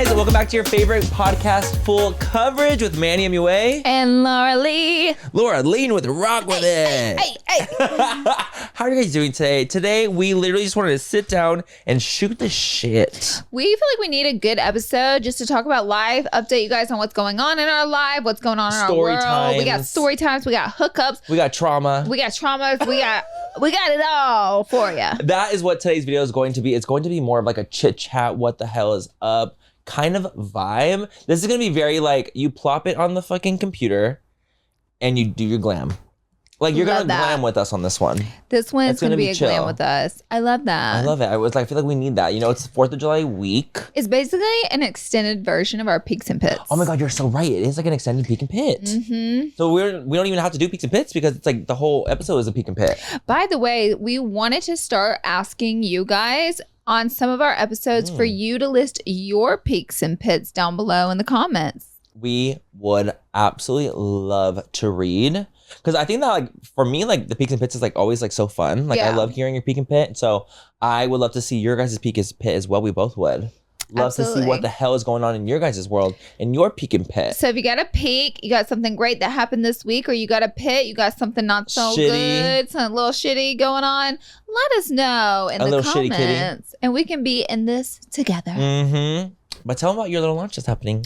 guys, welcome back to your favorite podcast, Full Coverage with Manny and Laura. And Laura Lee. Laura, lean with it, rock with it. Hey. How are you guys doing today? Today, we literally just wanted to sit down and shoot the shit. We feel like we need a good episode just to talk about life, update you guys on what's going on in our life, what's going on in our world. Times. We got story times, we got hookups. We got trauma. We got traumas, we got it all for you. That is what today's video is going to be. It's going to be more of like a chit chat, what the hell is up kind of vibe. This is going to be very like, you plop it on the fucking computer and you do your glam. Like you're going to glam with us on this one. This one is going to be a chill. glam with us. I love that. I love it. I feel like we need that. You know, it's 4th of July week. It's basically an extended version of our Peaks and Pits. Oh my God, you're so right. It is like an extended Peak and Pit. Mm-hmm. So we don't even have to do Peaks and Pits because it's like the whole episode is a Peak and Pit. By the way, we wanted to start asking you guys on some of our episodes for you to list your peaks and pits down below in the comments. We would absolutely love to read. Because I think that like for me, like the peaks and pits is like always like so fun. Like I love hearing your peak and pit. So I would love to see your guys' peak and pit as well. We both would. Love to see what the hell is going on in your guys' world, in your peak and pit. So if you got a peak, you got something great that happened this week, or you got a pit, you got something not so good, something a little shitty going on, let us know in the comments. And we can be in this together. Mm-hmm. But tell them about your little launch that's happening.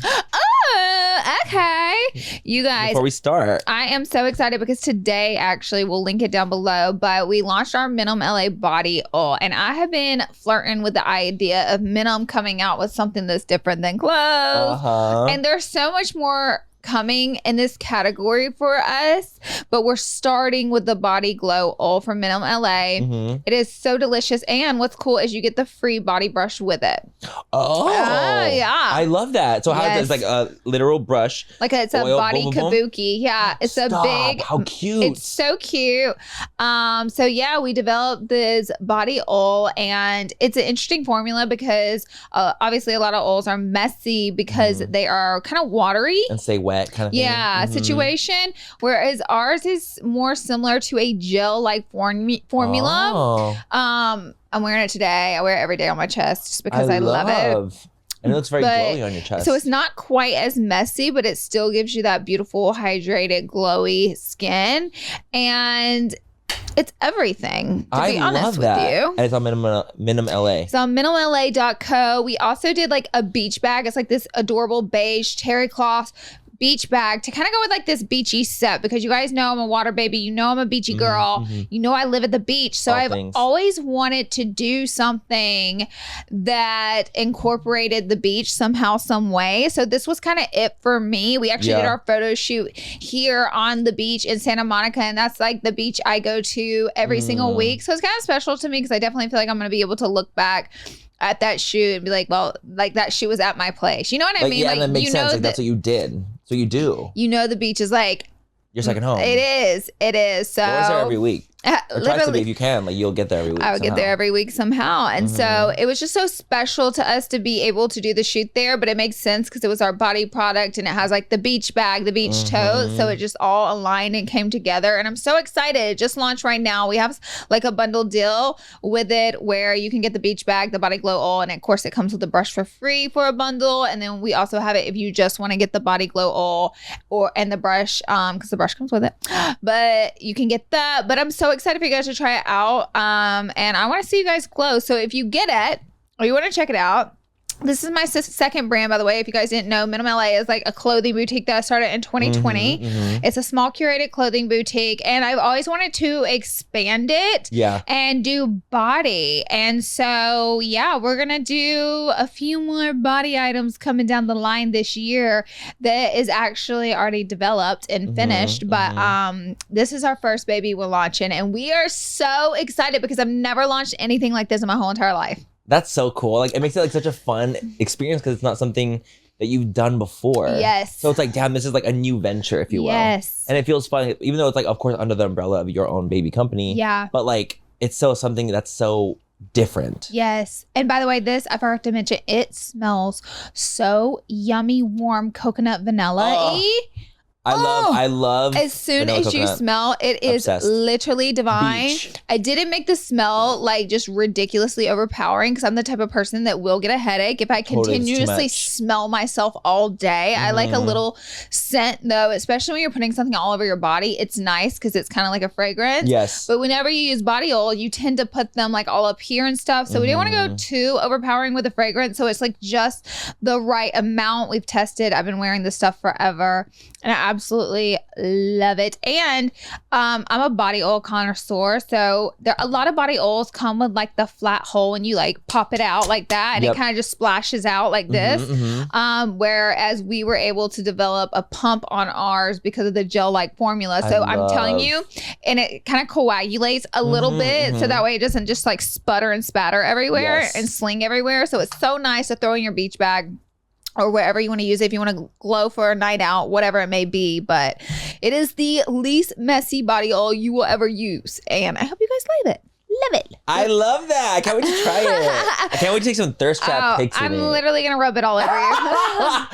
Okay. You guys. Before we start. I am so excited because today, actually, we'll link it down below, but we launched our Minimum LA body oil. And I have been flirting with the idea of Minimum coming out with something that's different than clothes. And there's so much more coming in this category for us, but we're starting with the body glow oil from Manny and Laura. It is so delicious, and what's cool is you get the free body brush with it. Yeah, I love that. So how it's like a literal brush, like it's a body kabuki. Yeah, it's a big. How cute! It's so cute. So yeah, we developed this body oil, and it's an interesting formula because obviously a lot of oils are messy because they are kind of watery and stay wet. Kind of thing. Situation, whereas ours is more similar to a gel-like formula. I'm wearing it today. I wear it every day on my chest just because I love it. And it looks very glowy on your chest. So it's not quite as messy, but it still gives you that beautiful, hydrated, glowy skin. And it's everything, to be honest with you. And it's on Minimum LA. It's on minimumla.co. We also did like a beach bag. It's like this adorable beige terry cloth beach bag to kind of go with like this beachy set, because you guys know I'm a water baby. You know I'm a beachy girl. You know I live at the beach. So I've always wanted to do something that incorporated the beach somehow, some way. So this was kind of it for me. We actually did our photo shoot here on the beach in Santa Monica, and that's like the beach I go to every single week. So it's kind of special to me because I definitely feel like I'm going to be able to look back at that shoot and be like, well, like that shoot was at my place. You know what I mean? Yeah, like, that makes sense. Like that's what you did. So you do. You know, the beach is like your second home. It is. So go there every week. Or try to be if you can. Like you'll get there every week. I would get there every week somehow. And so it was just so special to us to be able to do the shoot there. But it makes sense because it was our body product and it has like the beach bag, the beach tote. So it just all aligned and came together. And I'm so excited. It just launched right now. We have like a bundle deal with it where you can get the beach bag, the body glow oil, and of course it comes with the brush for free for a bundle. And then we also have it if you just want to get the body glow oil and the brush, because the brush comes with it. But you can get that. But I'm so excited for you guys to try it out. And I want to see you guys glow. So if you get it or you want to check it out, this is my second brand, by the way. If you guys didn't know, Minimum LA is like a clothing boutique that I started in 2020. It's a small curated clothing boutique, and I've always wanted to expand it and do body. And so, yeah, we're going to do a few more body items coming down the line this year that is actually already developed and finished. But this is our first baby we're launching, and we are so excited because I've never launched anything like this in my whole entire life. That's so cool. Like it makes it like such a fun experience because it's not something that you've done before. Yes. So it's like, damn, this is like a new venture, if you will. Yes. And it feels fun, even though it's like, of course, under the umbrella of your own baby company. Yeah. But like, it's so something that's so different. Yes. And by the way, this, I forgot to mention, it smells so yummy, warm, coconut vanilla-y. I love. As soon as you smell, it is literally divine. Beach. I didn't make the smell like just ridiculously overpowering because I'm the type of person that will get a headache if I continuously smell myself all day. I like a little scent though, especially when you're putting something all over your body. It's nice because it's kind of like a fragrance. Yes. But whenever you use body oil, you tend to put them like all up here and stuff. So we didn't want to go too overpowering with the fragrance. So it's like just the right amount. We've tested. I've been wearing this stuff forever and I absolutely love it. And I'm a body oil connoisseur. So a lot of body oils come with like the flat hole and you like pop it out like that and it kind of just splashes out like this. Whereas we were able to develop a pump on ours because of the gel-like formula. So I'm telling you, and it kind of coagulates a little bit. So that way it doesn't just like sputter and spatter everywhere and sling everywhere. So it's so nice to throw in your beach bag or wherever you want to use it, if you want to glow for a night out, whatever it may be. But it is the least messy body oil you will ever use. And I hope you guys love it. Love it. I love that. I can't wait to try it. I can't wait to take some thirst trap pics. I'm literally going to rub it all over you.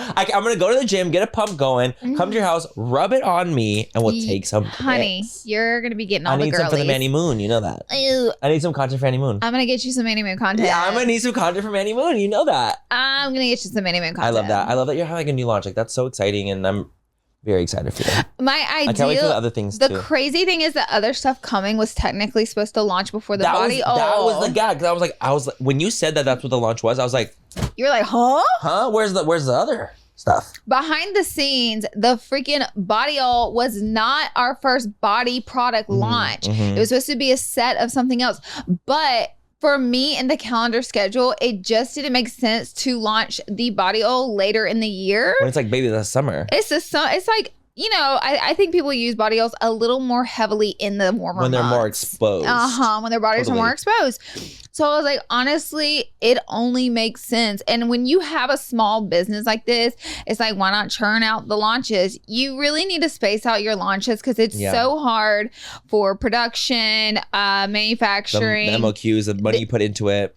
I'm going to go to the gym, get a pump going, come to your house, rub it on me, and we'll take some pics. Honey, you're going to be getting all the girlies. I need some for the Manny Moon. You know that. Ew. I need some content for Manny Moon. I'm going to get you some Manny Moon content. Yeah, I'm going to need some content for Manny Moon. You know that. I'm going to get you some Manny Moon content. I love that. I love that you're having a new launch. Like, that's so exciting, and I'm very excited for you. I can't wait for the other things too. The crazy thing is that other stuff coming was technically supposed to launch before the body oil. That was the gag. I was like, when you said that that's what the launch was, I was like, you're like, huh? Huh? Where's the other stuff? Behind the scenes, the freaking body oil was not our first body product launch. It was supposed to be a set of something else. But for me in the calendar schedule, it just didn't make sense to launch the body oil later in the year. When it's like, baby, that's summer. It's like, you know, I think people use body oils a little more heavily in the warmer when they're months. More exposed. When their bodies are more exposed. So I was like, honestly, it only makes sense. And when you have a small business like this, it's like, why not churn out the launches? You really need to space out your launches because it's so hard for production, manufacturing. The MOQs, the money you put into it.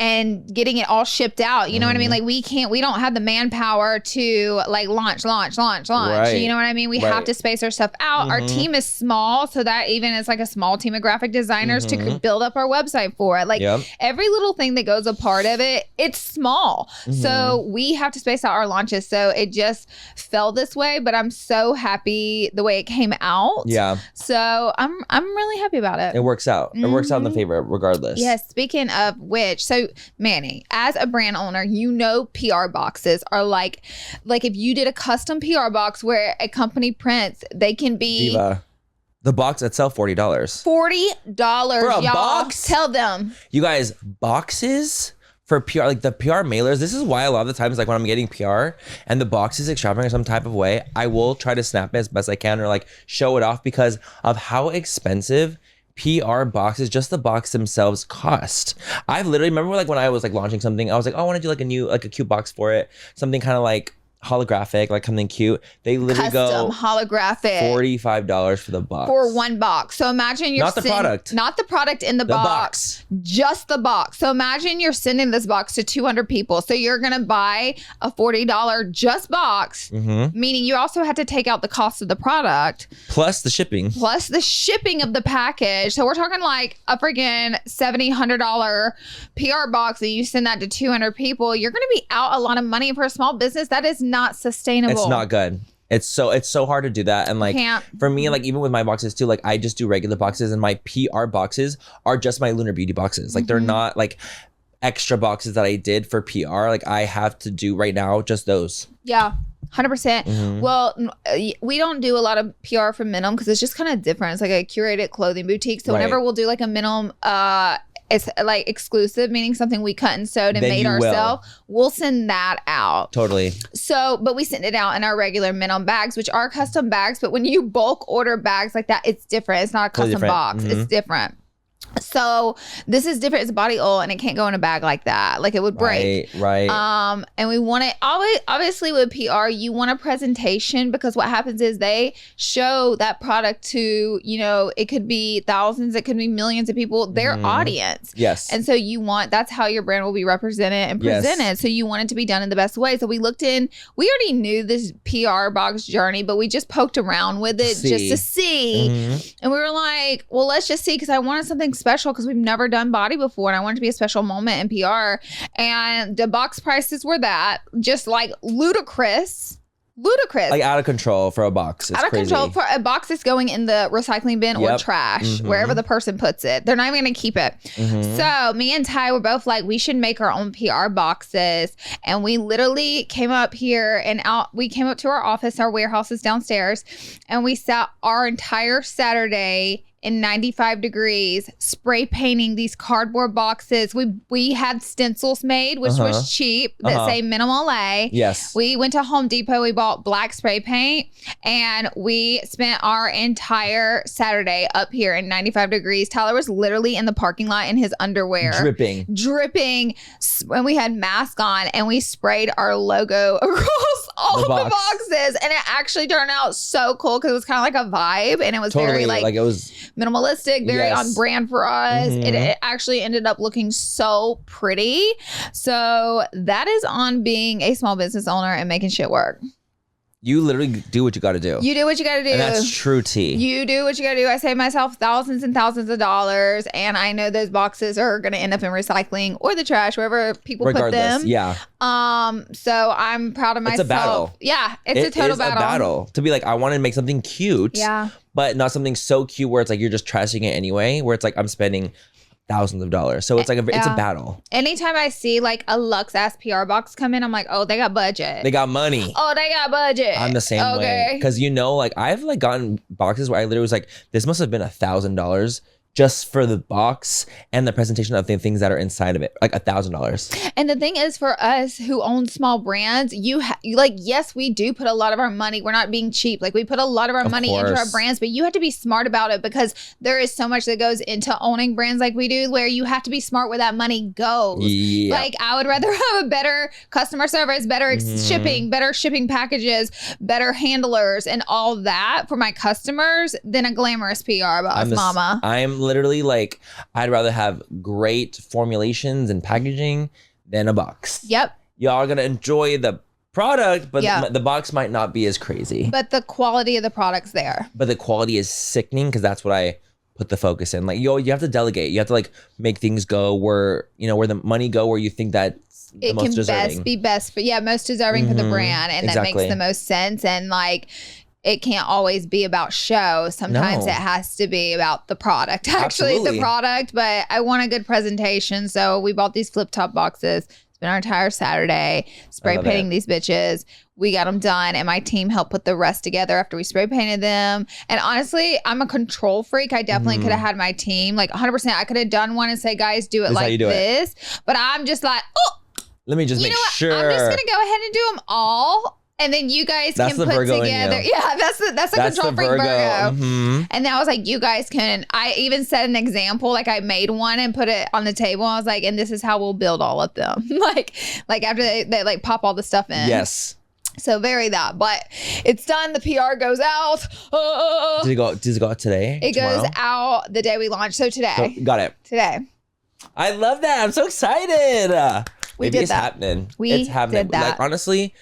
And getting it all shipped out. You know what I mean? Like we don't have the manpower to like launch. Right. You know what I mean? We have to space our stuff out. Our team is small. So that even is like a small team of graphic designers to build up our website for it. Like every little thing that goes a part of it, it's small. So we have to space out our launches. So it just fell this way, but I'm so happy the way it came out. Yeah. So I'm really happy about it. It works out. It works out in the favor regardless. Yes. Speaking of which, so Manny, as a brand owner, you know PR boxes are like if you did a custom PR box where a company prints, they can be Diva. The box itself, $40. $40 for a y'all. box. Tell them, you guys, boxes for PR, like the PR mailers. This is why a lot of the times, like when I'm getting PR and the box is extravagant in some type of way, I will try to snap it as best I can or like show it off because of how expensive PR boxes, just the box themselves, cost. I've literally remember like when I was like launching something, I was like, oh, I want to do like a cute box for it, something kind of like holographic, like something cute. They literally custom go holographic $45 for the box for one box. So imagine you're not the product in the box, just the box. So imagine you're sending this box to 200 people. So you're gonna buy a $40 just box, meaning you also had to take out the cost of the product plus the shipping of the package. So we're talking like a freaking $70-$100 PR box, and you send that to 200 people. You're gonna be out a lot of money for a small business. That is not sustainable. It's not good. It's so hard to do that. And like for me, like even with my boxes too, like I just do regular boxes and my PR boxes are just my Lunar Beauty boxes. Like they're not like extra boxes that I did for PR. Like I have to do right now just those. Yeah. 100%. Well, we don't do a lot of PR for Minimum because it's just kind of different. It's like a curated clothing boutique. So whenever we'll do like a Minimum, it's like exclusive, meaning something we cut and sewed and made ourselves. We'll send that out. Totally. So, but we send it out in our regular Minimum bags, which are custom bags. But when you bulk order bags like that, it's different. It's not a custom box. It's different. So this is different. It's a body oil and it can't go in a bag like that. Like it would break. Right. And we want it always, obviously with PR, you want a presentation because what happens is they show that product to, you know, it could be thousands, it could be millions of people, their audience. Yes. And so that's how your brand will be represented and presented. Yes. So you want it to be done in the best way. So we already knew this PR box journey, but we just poked around with it just to see. And we were like, well, let's just see, because I wanted something special because we've never done body before and I want it to be a special moment in PR. And the box prices were just like ludicrous, like out of control for a box. It's crazy. Control for a box that's going in the recycling bin or trash, wherever the person puts it. They're not even going to keep it. So me and Ty were both like, we should make our own PR boxes. And we literally came up here we came up to our office, our warehouse is downstairs, and we sat our entire Saturday in 95 degrees, spray painting these cardboard boxes. We had stencils made, which was cheap, that say minimal A. Yes. We went to Home Depot, we bought black spray paint, and we spent our entire Saturday up here in 95 degrees. Tyler was literally in the parking lot in his underwear. Dripping. When we had masks on, and we sprayed our logo across all the boxes. And it actually turned out so cool because it was kind of like a vibe, and it was very like it was minimalistic, very on brand for us. It actually ended up looking so pretty. So that is on being a small business owner and making shit work. You literally do what you got to do. You do what you got to do. And that's true tea. You do what you got to do. I save myself thousands and thousands of dollars, and I know those boxes are going to end up in recycling or the trash, wherever people put them. Yeah. So I'm proud of myself. It's a battle. Yeah, it's a total battle. It's a battle. To be like, I want to make something cute. Yeah. But not something so cute where it's like you're just trashing it anyway. Where it's like I'm spending thousands of dollars. So it's like it's a battle. Anytime I see like a Luxe ass PR box come in, I'm like, oh, they got budget. They got money. Oh, they got budget. I'm the same way. Because like I've like gotten boxes where I literally was like, this must have been $1,000 just for the box and the presentation of the things that are inside of it, like $1,000. And the thing is, for us who own small brands, yes, we do put a lot of our money. We're not being cheap. Like we put a lot of our money into our brands, but you have to be smart about it because there is so much that goes into owning brands like we do, where you have to be smart where that money goes. Yeah. Like I would rather have a better customer service, better shipping, better shipping packages, better handlers, and all that for my customers than a glamorous PR boss mama. I'm literally like, I'd rather have great formulations and packaging than a box. Yep. Y'all are gonna enjoy the product, but the box might not be as crazy. But the quality of the product's there. But the quality is sickening because that's what I put the focus in. Like, you have to delegate. You have to like make things go where the money go where you think that it most can deserving. Be best for most deserving for the brand, and that makes the most sense. And like, it can't always be about show. Sometimes it has to be about the product, the product. But I want a good presentation. So we bought these flip top boxes. Spent our entire Saturday spray painting these bitches. We got them done, and my team helped put the rest together after we spray painted them. And honestly, I'm a control freak. I definitely could have had my team, like 100%. I could have done one and say, guys, do it like this. But I'm just like, let me just make sure. I'm just going to go ahead and do them all. And then you guys can put together. Yeah, that's the control freak Virgo. And then I was like, you guys can. I even set an example. Like I made one and put it on the table. I was like, and this is how we'll build all of them. like after they like pop all the stuff in. Yes. So very that, but it's done. The PR goes out. Does it go out today? It goes out the day we launch. So today. Got it. Today. I love that. I'm so excited. Maybe it's happening. It's happening. Did that. Like honestly,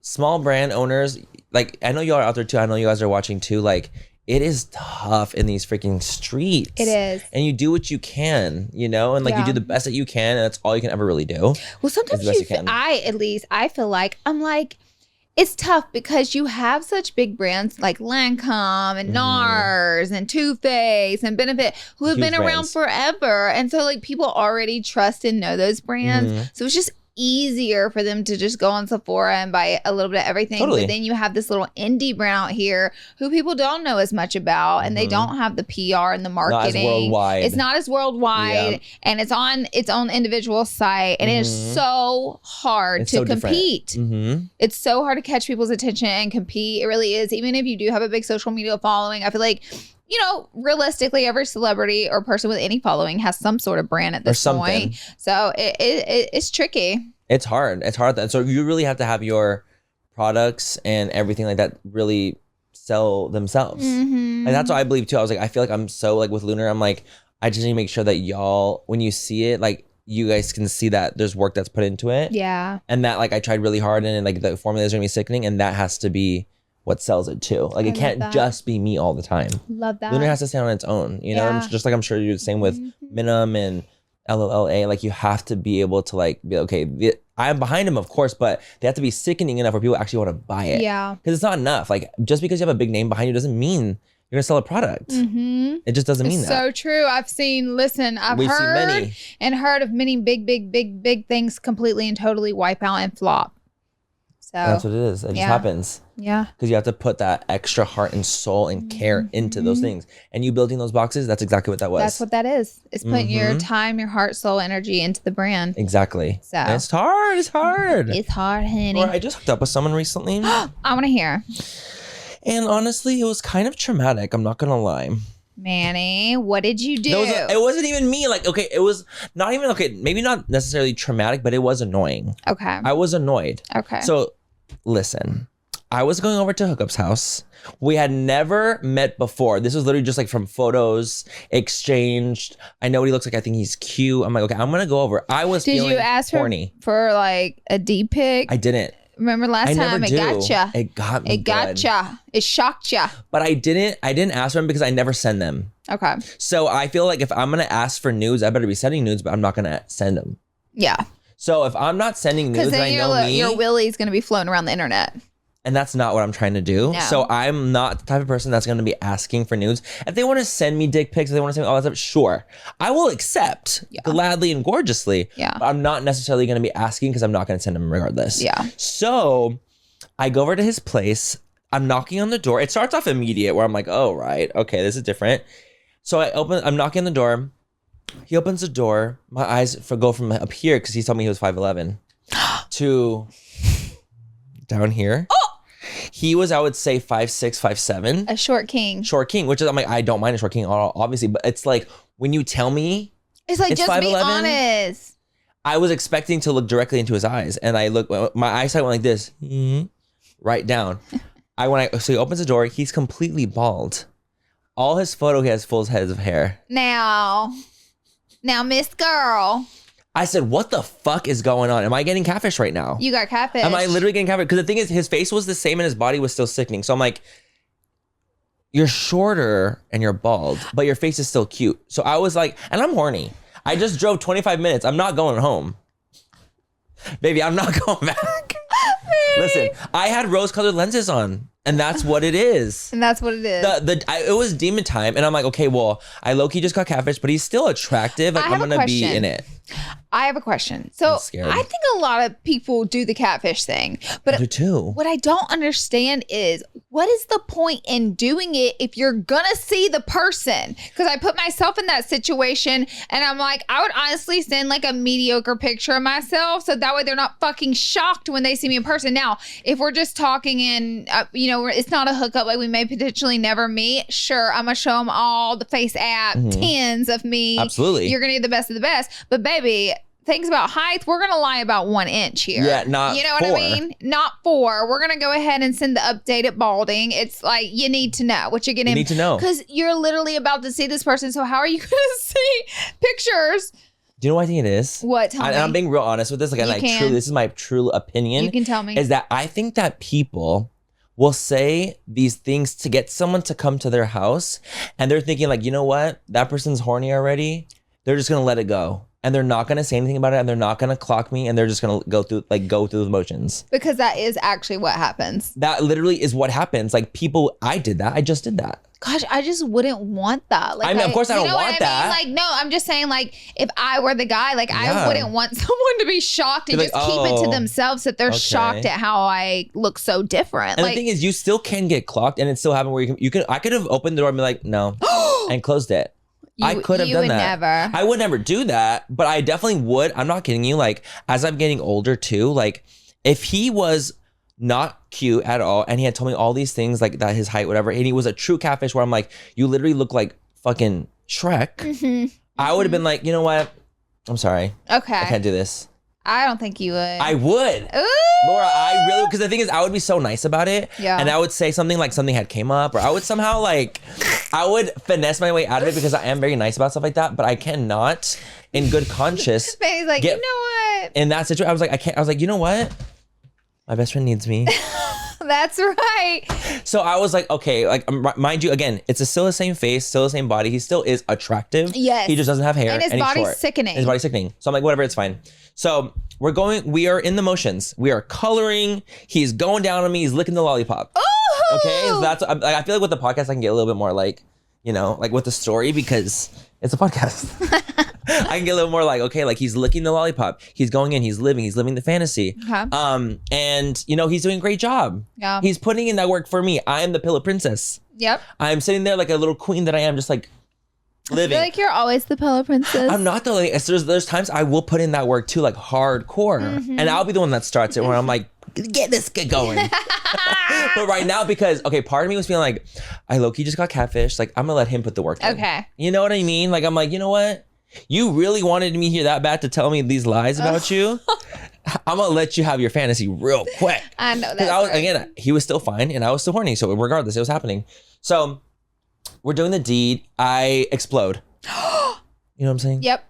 small brand owners, like I know y'all are out there too. I know you guys are watching too. Like it is tough in these freaking streets. It is. And you do what you can, and like you do the best that you can, and that's all you can ever really do. Well, sometimes I feel like I'm like, it's tough because you have such big brands like Lancome and NARS and Too Faced and Benefit who have been around forever. And so like people already trust and know those brands. So it's just easier for them to just go on Sephora and buy a little bit of everything. Totally. But then you have this little indie brand out here who people don't know as much about, and they don't have the PR and the marketing. Not as worldwide. It's not as worldwide, and it's on its own individual site, and it is so hard to compete. It's so hard to catch people's attention and compete. It really is. Even if you do have a big social media following, I feel like realistically, every celebrity or person with any following has some sort of brand at this point. So it's tricky. It's hard. So you really have to have your products and everything like that really sell themselves. And that's what I believe too. I was like, I feel like I'm so like with Lunar, I'm like, I just need to make sure that y'all, when you see it, like you guys can see that there's work that's put into it. Yeah. And that like I tried really hard and like the formula is gonna be sickening, and that has to be what sells it too. Like it can't just be me all the time. Love that. Lunar has to stand on its own, you know? Just like I'm sure you're the same with Minimum and LLA. Like you have to be able to like be okay, I'm behind them, of course, but they have to be sickening enough where people actually want to buy it. Yeah. Because it's not enough. Like just because you have a big name behind you doesn't mean you're gonna sell a product. It just doesn't mean that. So true. I've heard of many big things completely and totally wipe out and flop. So that's what it is. It just happens. Yeah. Because you have to put that extra heart and soul and care into those things. And you building those boxes, that's exactly what that was. That's what that is. It's putting your time, your heart, soul, energy into the brand. Exactly. So and it's hard. It's hard, honey. Laura, I just hooked up with someone recently. I want to hear. And honestly, it was kind of traumatic. I'm not going to lie. Manny, what did you do? It wasn't even me. Like, okay, it was not even, okay, maybe not necessarily traumatic, but it was annoying. Okay. I was annoyed. Okay. So, listen, I was going over to Hookup's house. We had never met before. This was literally just like from photos exchanged. I know what he looks like. I think he's cute. I'm like, okay, I'm going to go over. I was feeling horny. Did you ask for like a D pic? I didn't. Remember last time? It got ya. It got me. It got ya. It shocked ya. But I didn't ask for them because I never send them. Okay. So I feel like if I'm going to ask for nudes, I better be sending nudes, but I'm not going to send them. Yeah. So if I'm not sending nudes, then I know me. Your Willie's going to be floating around the internet. And that's not what I'm trying to do. No. So I'm not the type of person that's going to be asking for nudes. If they want to send me dick pics, if they want to send me all that stuff, sure. I will accept gladly and gorgeously. Yeah. But I'm not necessarily going to be asking because I'm not going to send them regardless. Yeah. So I go over to his place. I'm knocking on the door. It starts off immediate where I'm like, oh, right. Okay, this is different. So I'm knocking on the door. He opens the door. My eyes go from up here because he told me he was 5'11" to down here. Oh! He was, I would say, 5'6", 5'7". A short king. Short king, which is, I'm like, I don't mind a short king, obviously, but it's like, when you tell me it's like, just 5'11", be honest. I was expecting to look directly into his eyes, and my eyesight went like this, right down. So he opens the door, he's completely bald. All his photo, he has full heads of hair. Now, Miss Girl. I said, what the fuck is going on? Am I getting catfish right now? You got catfish. Am I literally getting catfish? Because the thing is, his face was the same and his body was still sickening. So I'm like, you're shorter and you're bald, but your face is still cute. So I was like, and I'm horny. I just drove 25 minutes. I'm not going home. Baby, I'm not going back. Listen, I had rose-colored lenses on. And that's what it is. And that's what it is. It was demon time. And I'm like, okay, well, I low-key just got catfish, but he's still attractive. Like, I'm going to be in it. I have a question. So I think a lot of people do the catfish thing. But I do too. What I don't understand is, what is the point in doing it if you're going to see the person? Because I put myself in that situation and I'm like, I would honestly send like a mediocre picture of myself. So that way they're not fucking shocked when they see me in person. Now, if we're just talking and, it's not a hookup, like we may potentially never meet. Sure, I'm going to show them all the face app, tens of me. Absolutely. You're going to get the best of the best. But baby, things about height, we're going to lie about 1 inch here. Yeah, not 4. You know what I mean? Not 4. We're going to go ahead and send the updated balding. It's like, you need to know what you're getting. You need to know. Because you're literally about to see this person. So how are you going to see pictures? Do you know what I think it is? What? Tell me. And I'm being real honest with this. Like, this is my true opinion. You can tell me. Is that I think that people will say these things to get someone to come to their house, and they're thinking like, you know what? That person's horny already. They're just gonna let it go, and they're not gonna say anything about it, and they're not gonna clock me, and they're just gonna go through the motions. Because that is actually what happens. That literally is what happens. Like people, I did that. I just did that. Gosh, I just wouldn't want that. Like, I mean, of course I don't want that. Like, no, I'm just saying, like, if I were the guy, like, I wouldn't want someone to be shocked and just keep it to themselves that they're shocked at how I look so different. And the thing is, you still can get clocked, and it still happen where you can. I could have opened the door and be like, no, and closed it. I could have done that. Never. I would never do that, but I definitely would. I'm not kidding you. Like, as I'm getting older too, like, if he was not cute at all. And he had told me all these things like that, his height, whatever. And he was a true catfish where I'm like, you literally look like fucking Shrek. Mm-hmm. I would have been like, you know what? I'm sorry. Okay. I can't do this. I don't think you would. I would. Ooh. Laura, I really, because the thing is, I would be so nice about it. Yeah. And I would say something like something had came up, or I would somehow like, I would finesse my way out of it because I am very nice about stuff like that, but I cannot, in good conscience. Baby's like, you know what? In that situation, I was like, I can't, I was like, you know what? My best friend needs me. That's right. So I was like, okay, like mind you, again, it's still the same face, still the same body. He still is attractive. Yes. He just doesn't have hair. And his body's sickening. His body's sickening. So I'm like, whatever, it's fine. So we are in the motions. We are coloring. He's going down on me. He's licking the lollipop. Ooh. Okay. So that's, I feel like with the podcast, I can get a little bit more like, you know, like with the story because it's a podcast. I can get a little more like, okay, like he's licking the lollipop. He's going in, he's living the fantasy. Okay. And you know, he's doing a great job. Yeah. He's putting in that work for me. I am the pillow princess. Yep. I'm sitting there like a little queen that I am, just like living. I feel like you're always the pillow princess. I'm not though. Like, there's times I will put in that work too, like hardcore. And I'll be the one that starts it where I'm like, get going. But right now, because, okay, part of me was feeling like, I low-key just got catfished. Like, I'm going to let him put the work in. Okay. You know what I mean? Like, I'm like, you know what? You really wanted me here that bad to tell me these lies about you? I'm going to let you have your fantasy real quick. I know that. Right. Again, he was still fine and I was still horny. So regardless, it was happening. So we're doing the deed. I explode. You know what I'm saying? Yep.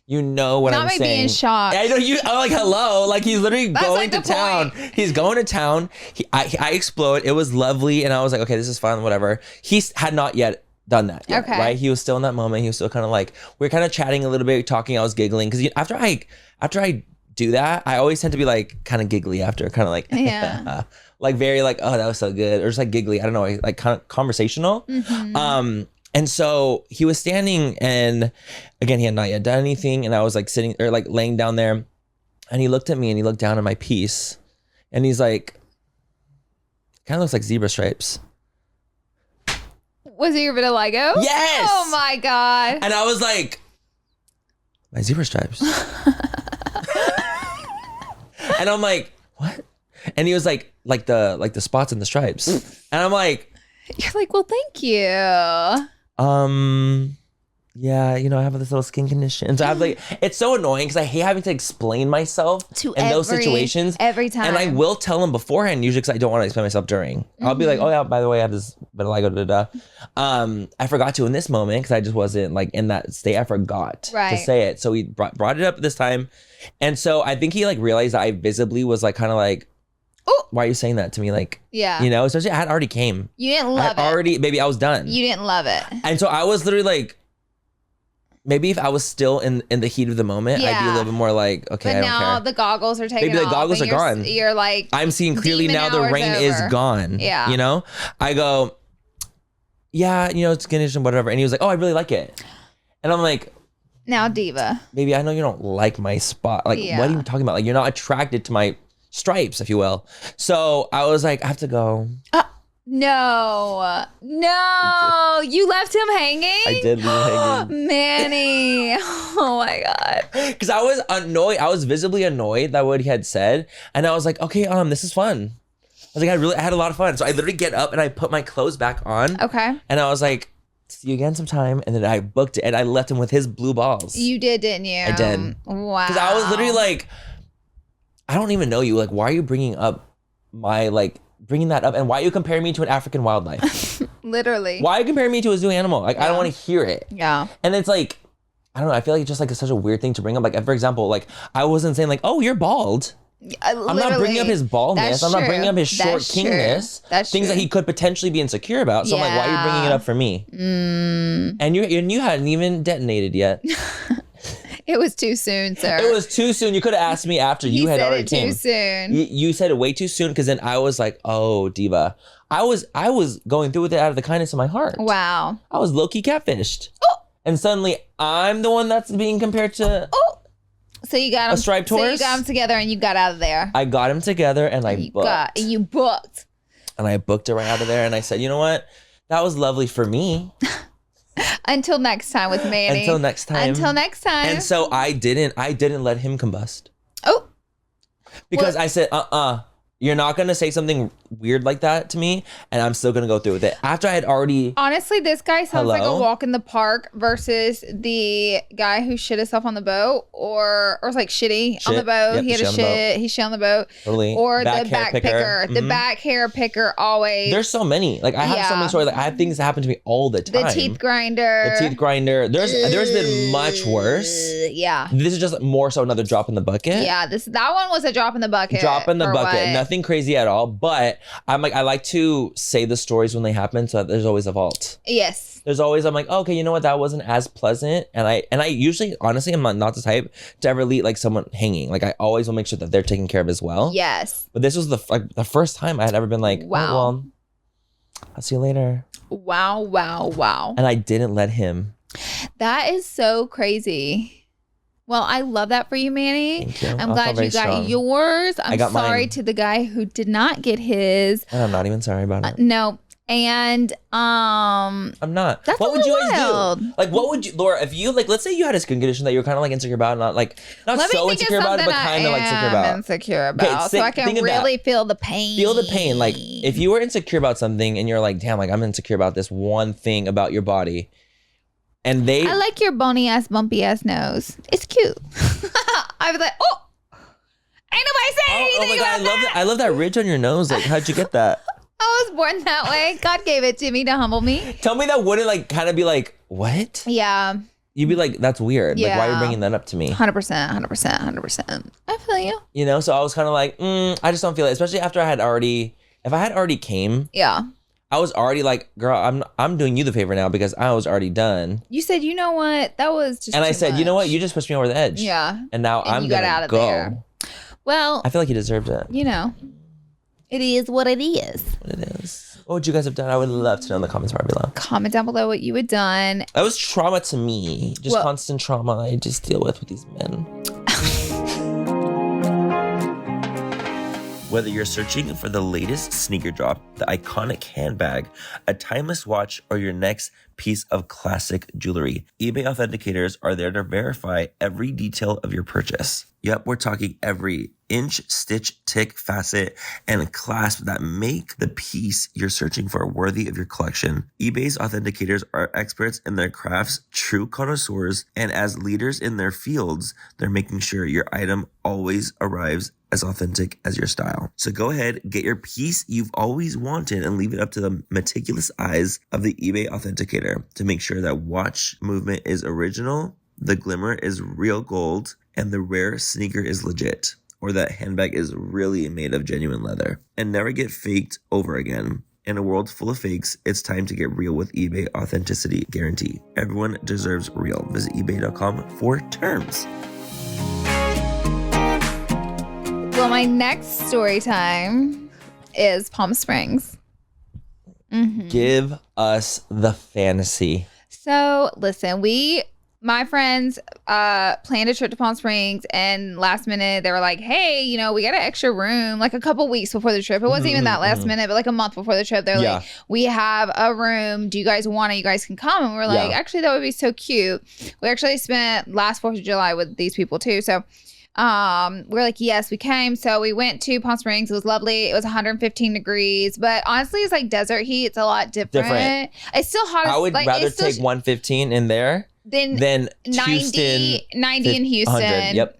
You know what I'm saying. Not me being shocked. I know you. I'm like, hello. Like he's literally That's going like to town. point. He's going to town. I explode. It was lovely, and I was like, okay, this is fun. Whatever. He had not yet done that. Yet, Okay. Right. He was still in that moment. He was still kind of like we were kind of chatting a little bit, talking. I was giggling because after I do that, I always tend to be like kind of giggly after, kind of like Yeah. like very like oh that was so good, or just like giggly. I don't know, like kind of conversational. Mm-hmm. And so he was standing and again, he had not yet done anything. And I was like sitting or like laying down there and he looked at me and he looked down at my piece and he's like, kind of looks like zebra stripes. Was it your vitiligo? Yes. Oh my God. And I was like, my zebra stripes. And I'm like, what? And he was like the spots and the stripes. And I'm like, You're like, well, thank you. Yeah, you know, I have this little skin condition. So I have like, it's so annoying because I hate having to explain myself in those situations. Every time. And I will tell them beforehand, usually because I don't want to explain myself during. I'll be like, oh yeah, by the way, I have this vitiligo, I forgot to in this moment because I just wasn't like in that state. I forgot to say it. So he brought it up this time. And so I think he like realized that I visibly was like kind of like, oh, why are you saying that to me? Like, yeah, you know, especially I had already came. You didn't love it. Already, baby, I was done. You didn't love it. And so I was literally like, maybe if I was still in the heat of the moment, I'd be a little bit more like, okay, but I don't care. now the goggles are taken off. Maybe the goggles are gone. You're like, I'm seeing clearly now the rain is gone. Yeah. You know? I go, yeah, you know, it's skin and whatever. And he was like, oh, I really like it. And I'm like, now diva. Baby, I know you don't like my spot. Like, what are you talking about? Like, you're not attracted to my stripes, if you will. So I was like, I have to go. No, you left him hanging? I did leave him hanging. Manny. Oh my God. Because I was annoyed. I was visibly annoyed that what he had said. And I was like, okay, this is fun. I was like, I had a lot of fun. So I literally get up and I put my clothes back on. Okay. And I was like, see you again sometime. And then I booked it and I left him with his blue balls. You did, didn't you? I did. Wow. Because I was literally like, I don't even know you. Like, why are you bringing up bringing that up? And why are you comparing me to an African wildlife? Literally. Why are you comparing me to a zoo animal? Like, I don't want to hear it. Yeah. And it's like, I don't know. I feel like it's just like such a weird thing to bring up. Like, for example, like I wasn't saying like, oh, you're bald. I'm not bringing up his baldness. I'm not bringing up his short kingness. That's things true. that he could potentially be insecure about. So I'm like, why are you bringing it up for me? And you hadn't even detonated yet. It was too soon, sir. It was too soon. You could have asked me after you had already came. Too soon. You said it way too soon because then I was like, oh, diva. I was going through with it out of the kindness of my heart. Wow. I was low-key catfished. Oh. And suddenly I'm the one that's being compared to So you got him. A striped horse? So you got them together and you got out of there. I got him together and I booked. You booked. And I booked it right out of there and I said, you know what? That was lovely for me. Until next time with Manny. Until next time. And so I didn't let him combust. Oh. Because I said, You're not going to say something weird like that to me, and I'm still going to go through with it. After I had already... Honestly, this guy sounds like a walk in the park versus the guy who shit himself on the boat or was like shitty on the boat. Yep, he had a shit. He shit on the boat. Totally. Or the back picker. The back hair picker always. There's so many. Like, I have so many stories. Like, I have things that happen to me all the time. The teeth grinder. There's been much worse. Yeah. This is just more so another drop in the bucket. Yeah. That one was a drop in the bucket. Drop in the bucket. Nothing crazy at all. But I'm like, I like to say the stories when they happen so that there's always a vault. Yes. There's always, I'm like, oh, okay, you know what? That wasn't as pleasant. And I usually, honestly, I'm not the type to ever leave like someone hanging. Like I always will make sure that they're taken care of as well. Yes. But this was the first time I had ever been like, wow. Oh, well, I'll see you later. Wow, wow, wow. And I didn't let him. That is so crazy. Well, I love that for you, Manny. Thank you. I'm glad you got yours. I'm sorry mine. To the guy who did not get his. And I'm not even sorry about it. No. And I'm not. That's what would you wild. guys do? Like, what would you, Laura, if you, like, let's say you had a skin condition that you were kind of like insecure about, not so insecure about it, but kind of like insecure about. Insecure about, okay, so I can really feel the pain. Feel the pain. Like, if you were insecure about something and you're like, damn, like I'm insecure about this one thing about your body. And I like your bony ass, bumpy ass nose. It's cute. I was like, oh, ain't nobody saying anything about that. I love that ridge on your nose. Like, how'd you get that? I was born that way. God gave it to me to humble me. Tell me that wouldn't like kind of be like, what? Yeah. You'd be like, that's weird. Yeah. Like, why are you bringing that up to me? 100%. I feel you. You know, so I was kind of like, I just don't feel it. Especially after if I had already came. Yeah. I was already like, girl, I'm doing you the favor now because I was already done. You said, you know what? That was just And I said, much. You know what? You just pushed me over the edge. Yeah. And now I'm going to go. There. Well. I feel like you deserved it. You know. It is what it is. What would you guys have done? I would love to know in the comments bar below. Comment down below what you had done. That was trauma to me. Just constant trauma I just deal with these men. Whether you're searching for the latest sneaker drop, the iconic handbag, a timeless watch, or your next piece of classic jewelry, eBay authenticators are there to verify every detail of your purchase. Yep, we're talking every inch, stitch, tick, facet, and clasp that make the piece you're searching for worthy of your collection. eBay's authenticators are experts in their crafts, true connoisseurs, and as leaders in their fields, they're making sure your item always arrives as authentic as your style. So go ahead, get your piece you've always wanted and leave it up to the meticulous eyes of the eBay authenticator to make sure that watch movement is original, the glimmer is real gold, and the rare sneaker is legit, or that handbag is really made of genuine leather. And never get faked over again. In a world full of fakes, it's time to get real with eBay Authenticity Guarantee. Everyone deserves real. Visit ebay.com for terms. Well, my next story time is Palm Springs. Mm-hmm. Give us the fantasy. So, listen, my friends planned a trip to Palm Springs, and last minute they were like, hey, you know, we got an extra room, like a couple weeks before the trip. It wasn't even that last minute, but like a month before the trip. They're like, we have a room. Do you guys want it? You guys can come. And we're like, actually, that would be so cute. We actually spent last 4th of July with these people too. So we're like, yes, we came. So we went to Palm Springs. It was lovely. It was 115 degrees, but honestly, it's like desert heat. It's a lot different. It's still hot. I would rather take 115 in there than 90 in Houston. Yep.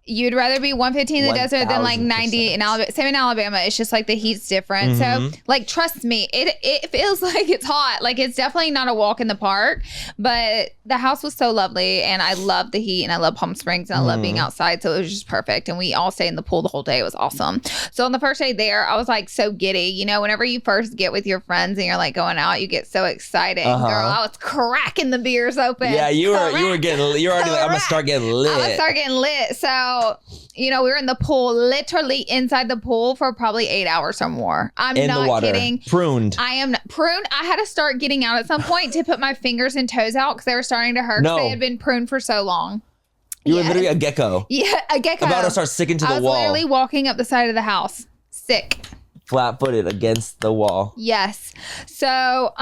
You'd rather be 115 in the desert than like 90 in Alabama. Same in Alabama. It's just like the heat's different. Mm-hmm. So like, trust me, it feels like it's hot. Like it's definitely not a walk in the park, but the house was so lovely and I love the heat and I love Palm Springs and I love being outside. So it was just perfect. And we all stayed in the pool the whole day. It was awesome. So on the first day there, I was like so giddy. You know, whenever you first get with your friends and you're like going out, you get so excited. Girl, I was cracking the beers open. Yeah, you were already like, I'm gonna start getting lit. So, you know, we were in the pool, literally inside the pool for probably 8 hours or more. I'm not kidding. Pruned. I am pruned. I had to start getting out at some point to put my fingers and toes out because they were starting to hurt because they had been pruned for so long. You were literally a gecko. Yeah, a gecko. About to start sticking to the wall. I was literally walking up the side of the house. Sick. Flat-footed against the wall. Yes. So,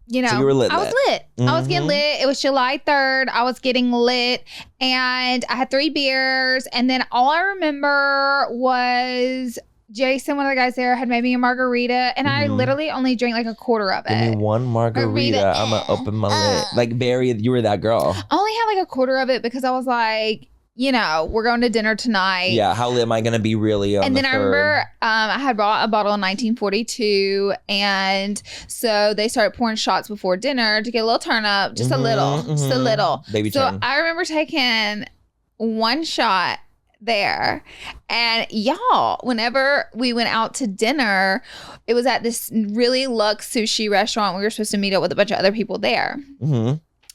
you know, so you were lit. I was lit. Mm-hmm. I was getting lit. It was July 3rd. I was getting lit and I had 3 beers. And then all I remember was Jason, one of the guys there, had made me a margarita, and I literally only drank like a quarter of it. Give me one margarita. I'm gonna open my lid. Like Barry, you were that girl. I only had like a quarter of it because I was like, we're going to dinner tonight. Yeah, how am I gonna be really on And then the I remember I had bought a bottle in 1942, and so they started pouring shots before dinner to get a little turn up, just a little. Baby so turn. I remember taking one shot there, and y'all, whenever we went out to dinner, it was at this really luxe sushi restaurant. We were supposed to meet up with a bunch of other people there.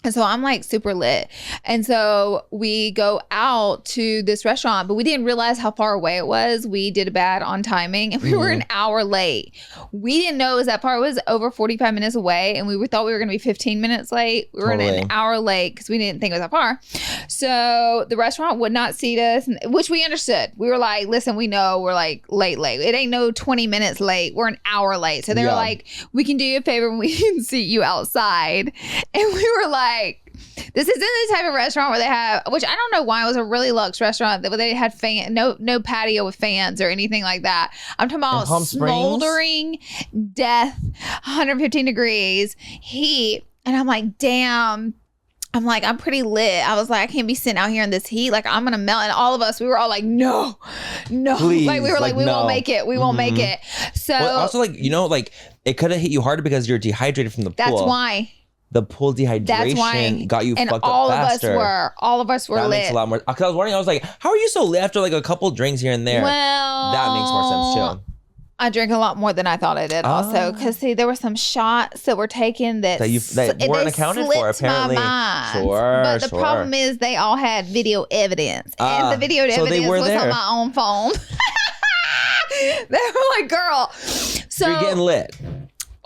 And so I'm like super lit. And so we go out to this restaurant, but we didn't realize how far away it was. We did bad on timing, and we were an hour late. We didn't know it was that far. It was over 45 minutes away, and we thought we were going to be 15 minutes late. We were an hour late because we didn't think it was that far. So the restaurant would not seat us, which we understood. We were like, listen, we know we're like late. It ain't no 20 minutes late. We're an hour late. So they were like, we can do you a favor and we can seat you outside. And we were like, this isn't the type of restaurant where they have, which I don't know why, it was a really luxe restaurant that they had no patio with fans or anything like that. I'm talking about smoldering death, 115 degrees heat. And I'm like, damn. I'm like, I'm pretty lit. I was like, I can't be sitting out here in this heat. Like, I'm going to melt. And all of us, we were all like, no. Please, like, we were like, we won't make it. We won't make it. So also, like, it could have hit you harder because you're dehydrated from the pool. That's why. The pool dehydration got you fucked up faster. All of us were that lit. Makes a lot more. Because I was wondering, I was like, how are you so lit after like a couple drinks here and there? Well, that makes more sense too. I drank a lot more than I thought I did also. Because see, there were some shots that were taken that weren't accounted for apparently. Sure, but the problem is they all had video evidence. And the video evidence was on my own phone. They were like, girl. So you're getting lit.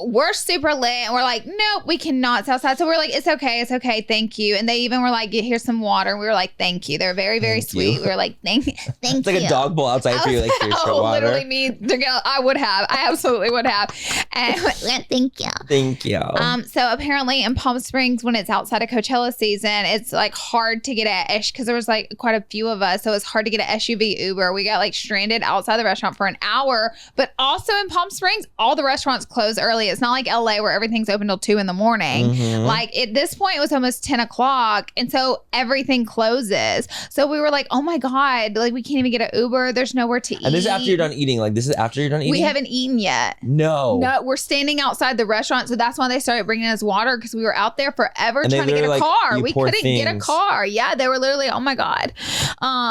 We're super lit, and we're like, nope, we cannot sit outside. So we're like, it's okay, thank you. And they even were like, here's some water. And we were like, thank you. They're very, very sweet. We were like, thank you. It's like a dog bowl outside for you, like here's your water. Literally me. I absolutely would have. And thank you. Thank you. So apparently in Palm Springs, when it's outside of Coachella season, it's like hard to get because there was like quite a few of us, so it's hard to get an SUV Uber. We got like stranded outside the restaurant for an hour. But also in Palm Springs, all the restaurants close early. It's not like LA where everything's open till 2 a.m. Like at this point, it was almost 10 o'clock. And so everything closes. So we were like, oh my God, like we can't even get an Uber. There's nowhere to eat. And this is after you're done eating. Like this is after you're done eating? We haven't eaten yet. No, we're standing outside the restaurant. So that's why they started bringing us water, because we were out there forever trying to get a car. We couldn't get a car. Yeah, they were literally, oh my God.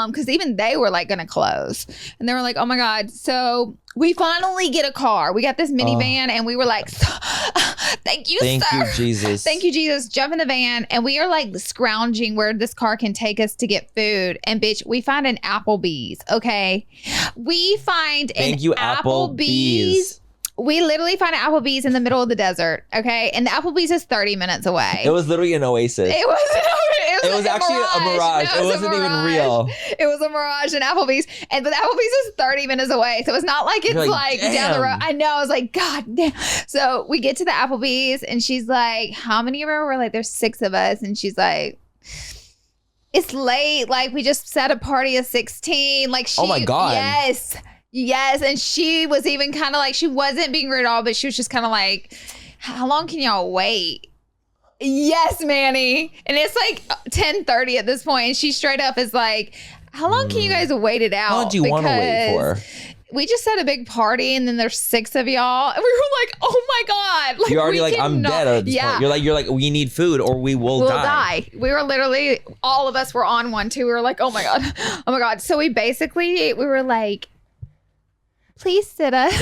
Because even they were like going to close. And they were like, oh my God. So we finally get a car. We got this minivan, and we were like, thank you, sir. Thank you, Jesus. Thank you, Jesus. Jump in the van, and we are like scrounging where this car can take us to get food. And bitch, we find an Applebee's. Okay, we find Applebee's. We literally find an Applebee's in the middle of the desert, okay? And the Applebee's is 30 minutes away. It was literally an oasis. It was actually a mirage. No, it wasn't even real. It was a mirage in Applebee's. But the Applebee's is 30 minutes away. So it's not like it's like down the road. I know. I was like, God damn. So we get to the Applebee's, and she's like, how many of us? We're like, there's 6 of us. And she's like, it's late. Like, we just set a party of 16. Like, oh my God. Yes, and she was even kind of like, she wasn't being rude at all, but she was just kind of like, how long can y'all wait? Yes, Manny. And it's like 10:30 at this point, and she straight up is like, how long can you guys wait it out? How long do you want to wait for? We just had a big party, and then there's 6 of y'all, and we were like, oh my God. Like, you're already like, I'm dead at this point. You're like, we need food or we'll die. We were literally, all of us were on one too. We were like, oh my God. So we were like, please sit us.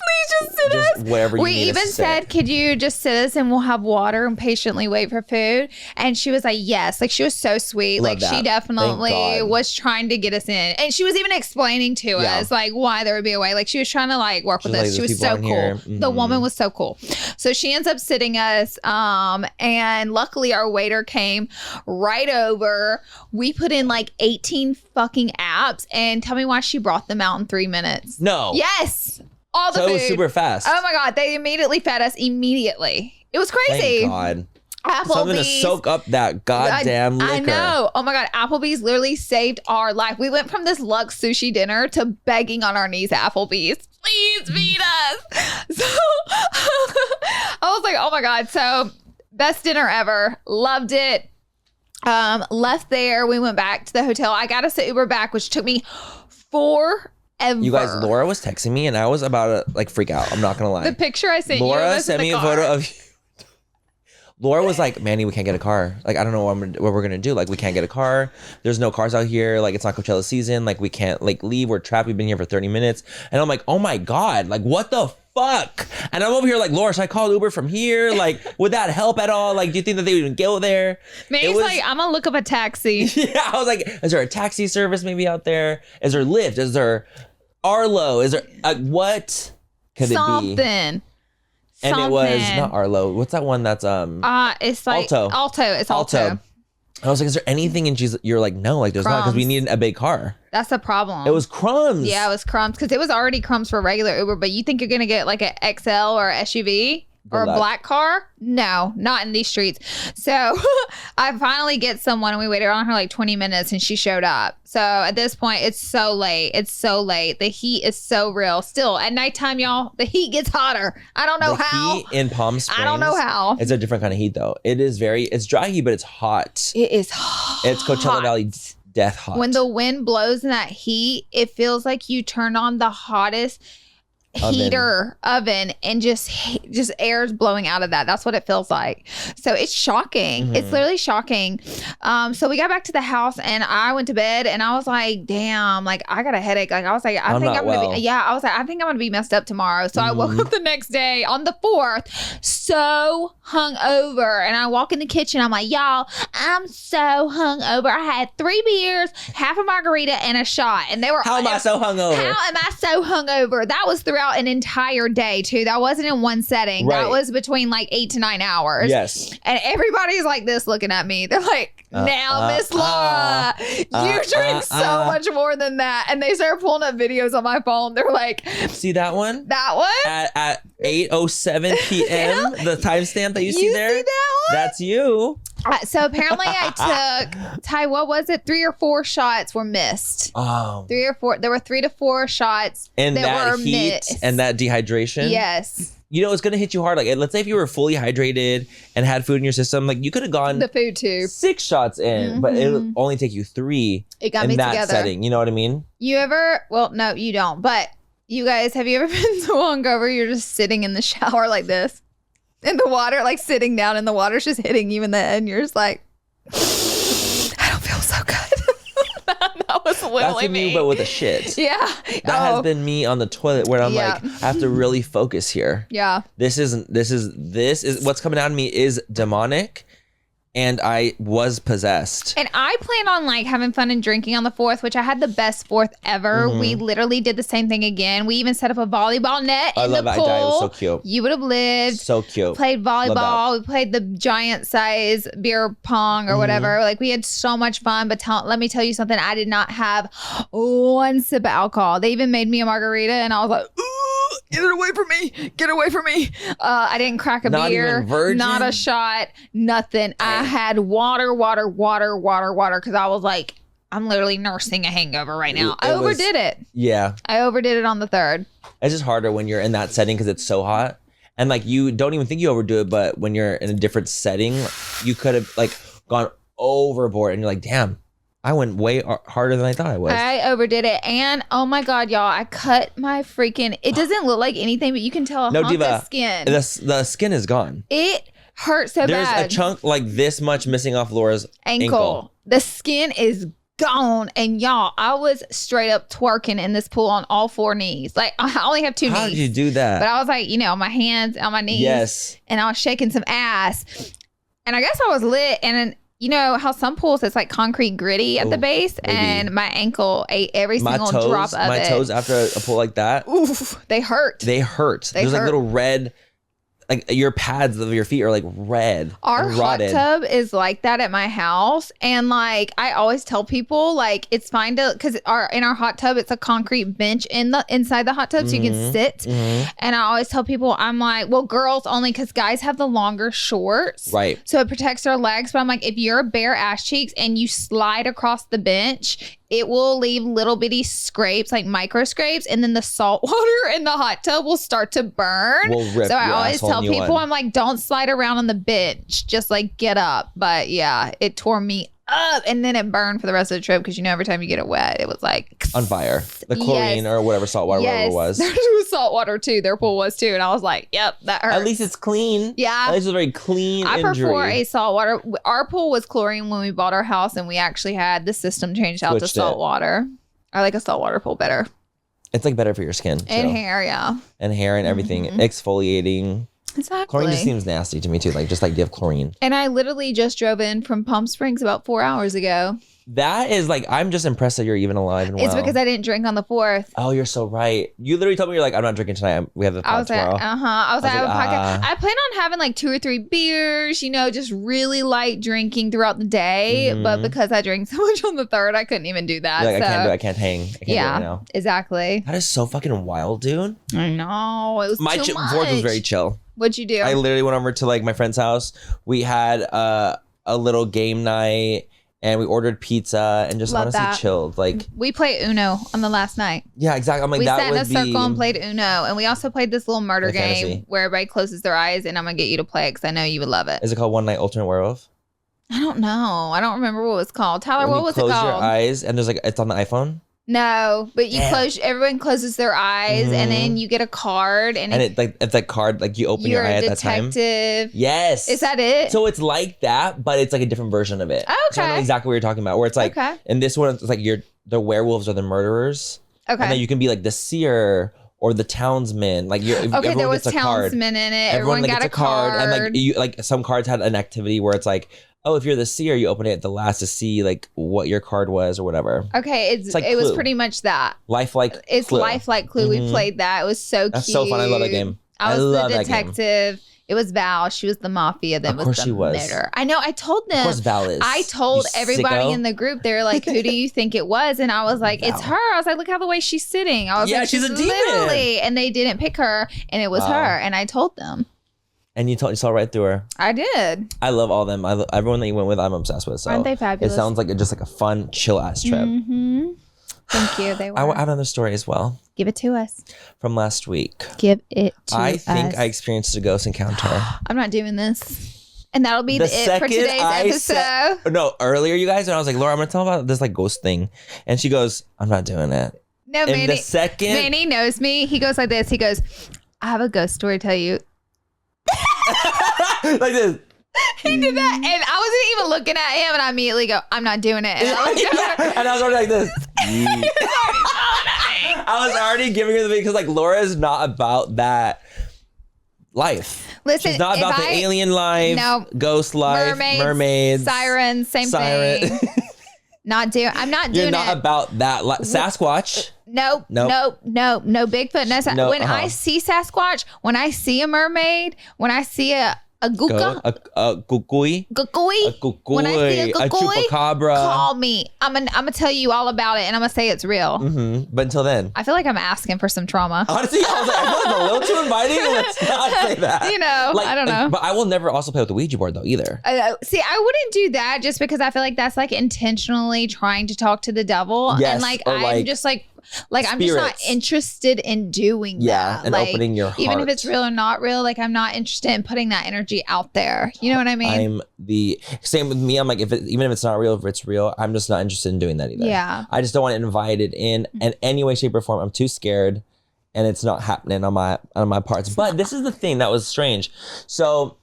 Please just sit us. Whatever you We need even said, could you just sit us and we'll have water and patiently wait for food? And she was like, yes. Like, she was so sweet. Love that. She definitely was trying to get us in. And she was even explaining to us like why there would be a way. Like, she was trying to like work with us. She was so cool. Mm-hmm. The woman was so cool. So she ends up sitting us. And luckily our waiter came right over. We put in like 18 fucking apps, and tell me why she brought them out in 3 minutes. No. Yes. All the food. It was super fast. Oh my God. They immediately fed us immediately. It was crazy. Thank God. Applebee's. Something to soak up that goddamn liquor. I know. Oh my God. Applebee's literally saved our life. We went from this luxe sushi dinner to begging on our knees at Applebee's. please feed us. So I was like, oh my God. So best dinner ever. Loved it. Left there. We went back to the hotel. I got us an Uber back, which took me forever. You guys, Laura was texting me and I was about to like freak out. I'm not going to lie. The picture I sent Laura you sent me a photo of you. Laura was like, Manny, we can't get a car. Like, I don't know what we're going to do. Like, we can't get a car. There's no cars out here. Like, it's not Coachella season. Like, we can't like leave. We're trapped. We've been here for 30 minutes. And I'm like, oh my God, like what the fuck? And I'm over here like, Laura, should I call Uber from here? Like, would that help at all? Like, do you think that they would even go there? Manny's like, I'm going to look up a taxi. Yeah, I was like, is there a taxi service maybe out there? Is there Lyft? Is there Arlo? Is there what could it be? And it was not Arlo. What's that one that's it's like Alto. It's Alto. I was like, is there anything? And you're like, no, like there's not, because we needed a big car. That's the problem. It was crumbs. Yeah, it was crumbs because it was already crumbs for regular Uber. But you think you're gonna get like an XL or SUV or a black car? No, not in these streets. So I finally get someone, and we waited on her like 20 minutes, and she showed up. So at this point, it's so late. It's so late. The heat is so real. Still at nighttime, y'all, the heat gets hotter. I don't know how. Heat in Palm Springs. I don't know how. It's a different kind of heat though. It's dry heat, but it's hot. It is hot. It's Coachella Valley death hot. When the wind blows in that heat, it feels like you turn on the hottest heater oven and just air's blowing out of that. That's what it feels like. So it's shocking. Mm-hmm. It's literally shocking. So we got back to the house and I went to bed and I was like, damn, like I got a headache. Like I was like, I think I'm gonna be messed up tomorrow. So I woke up the next day on the 4th so hungover, and I walk in the kitchen. I'm like, y'all, I'm so hungover. I had 3 beers, half a margarita, and a shot, and they were. How am I so hungover? How am I so hungover? That was throughout an entire day too. That wasn't in one setting. Right. That was between like 8 to 9 hours. Yes. And everybody's like this looking at me. They're like, now, Miss Laura, you drink so much more than that. And they started pulling up videos on my phone. They're like, see that one? That one? At 8:07 p.m. The timestamp that you see there? See that one? That's you. So apparently I took, Ty, what was it? 3 or 4 shots were missed. Oh. 3 or 4. There were 3 to 4 shots and that were heat missed. And that dehydration. Yes. You know, it's going to hit you hard. Like, let's say if you were fully hydrated and had food in your system, like you could have gone the food too 6 shots in, but it'll only take you 3 it got in me that together. setting. You know what I mean? You ever, well, no, you don't. But you guys, have you ever been so hungover you're just sitting in the shower like this? In the water, like sitting down and the water's just hitting you in the head and you're just like, I don't feel so good. That was literally That's me. you, but with a shit. Yeah. That has been me on the toilet where I'm like, I have to really focus here. Yeah. This is what's coming out of me is demonic. And I was possessed. And I plan on like having fun and drinking on the 4th, which I had the best 4th ever. Mm-hmm. We literally did the same thing again. We even set up a volleyball net in the pool. It was so cute. You would have lived. So cute. Played volleyball. We played the giant size beer pong or whatever. Like we had so much fun. But let me tell you something. I did not have 1 sip of alcohol. They even made me a margarita and I was like, ooh, get it away from me. Get away from me. I didn't crack a beer. Not a shot. Nothing. I had water because I was like, I'm literally nursing a hangover right now. I overdid it. Yeah. I overdid it on the 3rd. It's just harder when you're in that setting because it's so hot. And like you don't even think you overdo it, but when you're in a different setting, you could have like gone overboard and you're like, damn, I went way harder than I thought I was. I overdid it. And oh my God, y'all, I cut my freaking, it doesn't look like anything, but you can tell a hunk of skin. The skin is gone. It hurts so bad. There's a chunk like this much missing off Laura's ankle. The skin is gone. And y'all, I was straight up twerking in this pool on all 4 knees. Like I only have 2 knees. How did you do that? But I was like, on my hands, on my knees. Yes. And I was shaking some ass. And I guess I was lit. And then, you know how some pools it's like concrete gritty at the base, and my ankle ate every single drop of it. My toes after a pool like that, oof, they hurt. There's like little red, like your pads of your feet are like red. Our hot tub is like that at my house, and like I always tell people, like it's fine to because in our hot tub it's a concrete bench inside the hot tub, so you can sit. And I always tell people, I'm like, well, girls only because guys have the longer shorts, right? So it protects their legs. But I'm like, if you're bare ass cheeks and you slide across the bench, it will leave little bitty scrapes, like micro scrapes, and then the salt water in the hot tub will start to burn. So I always tell people, I'm like, don't slide around on the bench, just like get up. But yeah, it tore me up, and then it burned for the rest of the trip because every time you get it wet, it was like on fire. The chlorine or whatever, salt water, whatever it was. There was salt water too. Their pool was too, and I was like, "Yep, that hurts." At least it's clean. Yeah, at least it's a very clean injury. I prefer a salt water. Our pool was chlorine when we bought our house, and we actually had the system changed out to salt water. I like a saltwater pool better. It's like better for your skin and hair, yeah, and hair and everything, exfoliating. Exactly. Chlorine just seems nasty to me too. Like, just like, do you have chlorine? And I literally just drove in from Palm Springs about 4 hours ago. That is like, I'm just impressed that you're even alive and well. It's because I didn't drink on the 4th. Oh, you're so right. You literally told me, you're like, I'm not drinking tonight. We have the pod tomorrow. I was like, I have a podcast. I plan on having like 2 or 3 beers, just really light drinking throughout the day. But because I drank so much on the 3rd, I couldn't even do that. Like, I can't hang. I can't do it right now. Exactly. That is so fucking wild, dude. I know. It was my too much. 4th was very chill. What'd you do? I literally went over to like my friend's house. We had a little game night. And we ordered pizza and just honestly chilled. Like, we played Uno on the last night. Yeah, exactly. I'm like, we sat in a circle and played Uno, and we also played this little murder game where everybody closes their eyes, and I'm gonna get you to play it because I know you would love it. Is it called One Night Ultimate Werewolf? I don't know. I don't remember what it was called. Tyler, what was it called? Close your eyes, and there's like, it's on the iPhone. No, but you everyone closes their eyes, and then you get a card, and it's that card, like you open your eye at that time. Yes. Is that it? So it's like that, but it's like a different version of it. Okay. So I know exactly what you're talking about, where it's like, in this one, it's like the werewolves are the murderers. Okay. And then you can be like the seer or the townsman. Like there was townsman in it. Everyone got a card. And like some cards had an activity where it's like, oh, if you're the seer, you open it at the last to see like what your card was or whatever. Okay, it was pretty much that. Lifelike Clue. Lifelike Clue. We played that. It was so cute. That's so fun. I love that game. I was the detective. It was Val. She was the mafia. That was the murder. I know. I told them. Of course Val is. I told everybody in the group. They were like, "Who do you think it was?" And I was like, Val. "It's her." I was like, "Look how the way she's sitting." I was like, she's a demon. Literally. And they didn't pick her, and it was her. And I told them. And you saw right through her. I did. I love all of them. Everyone that you went with, I'm obsessed with. So aren't they fabulous? It sounds like just like a fun, chill ass trip. Mm-hmm. Thank you. They were. I have another story as well. Give it to us. From last week. Give it to us. I think I experienced a ghost encounter. I'm not doing this. And that'll be it for today's episode. No, earlier, you guys, and I was like, Laura, I'm going to tell about this like ghost thing. And she goes, I'm not doing it. No, Manny knows me. He goes like this. He goes, I have a ghost story to tell you. Like this. He did that, and I wasn't even looking at him, and I immediately go, I'm not doing it. And I was already like this. I was already giving her the because like Laura is not about that life. Listen, she's not about the alien life, ghost life, mermaids, sirens, same thing. I'm not doing it. You're not about that. Sasquatch. Nope. No Bigfoot. No, when I see Sasquatch, when I see a mermaid, when I see a guka, a kukui, when I see a chupacabra, call me. I'm gonna tell you all about it, and I'm gonna say it's real. Mm-hmm. But until then, I feel like I'm asking for some trauma. Honestly, I was like, I feel like a little too inviting. Let's not say that. I don't know. But I will never also play with the Ouija board though either. See, I wouldn't do that just because I feel like that's like intentionally trying to talk to the devil, and I'm just like. Like, I'm just not interested in doing that. Yeah, and opening your heart. Even if it's real or not real, like, I'm not interested in putting that energy out there. You know what I mean? I'm the same with me. I'm like, even if it's not real, if it's real, I'm just not interested in doing that either. Yeah. I just don't want it invited in any way, shape, or form. I'm too scared, and it's not happening on my parts. But this is the thing that was strange. So,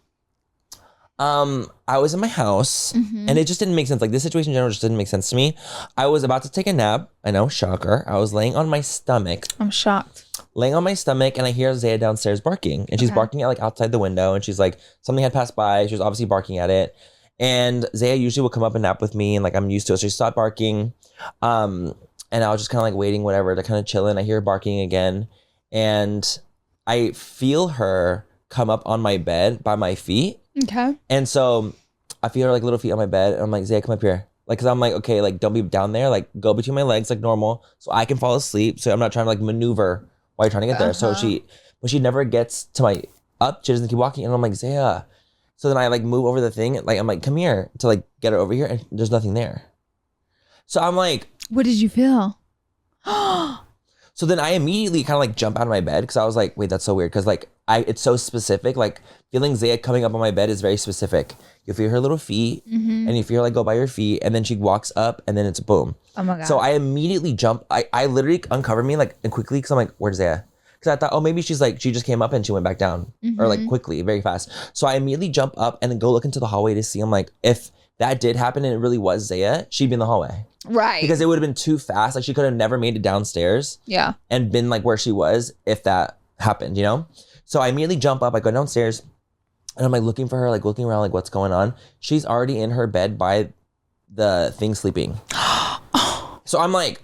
I was in my house and it just didn't make sense. Like this situation in general just didn't make sense to me. I was about to take a nap. I know, shocker. I was laying on my stomach. I'm shocked. Laying on my stomach and I hear Zaya downstairs barking. And she's barking at like outside the window and she's like, something had passed by. She was obviously barking at it. And Zaya usually will come up and nap with me and like I'm used to it. So she stopped barking. And I was just kind of like waiting, whatever, to kind of chill in. I hear her barking again. And I feel her come up on my bed by my feet. Okay. And so I feel her like little feet on my bed. And I'm like, Zaya, come up here. Like, cause I'm like, okay, like don't be down there. Like go between my legs like normal so I can fall asleep. So I'm not trying to like maneuver while you're trying to get there. So she never gets to my up. She doesn't keep walking. And I'm like, Zaya. So then I like move over the thing. Like I'm like, come here to like get her over here. And there's nothing there. So I'm like, What did you feel? So then I immediately kind of like jump out of my bed because I was like, wait, that's so weird. Because like it's so specific. Like feeling Zaya coming up on my bed is very specific. You feel her little feet and you feel her like go by your feet and then she walks up and then it's boom. Oh my God. So I immediately jump. I literally uncovered me like and quickly because I'm like, where's Zaya? Because I thought, oh, maybe she's like, she just came up and she went back down or like quickly, very fast. So I immediately jump up and then go look into the hallway to see. I'm like, if that did happen and it really was Zaya, she'd be in the hallway. Right. Because it would have been too fast. Like she could have never made it downstairs. Yeah. And been like where she was if that happened, you know? So I immediately jump up, I go downstairs and I'm like looking for her, like looking around, like what's going on. She's already in her bed by the thing sleeping. So I'm like,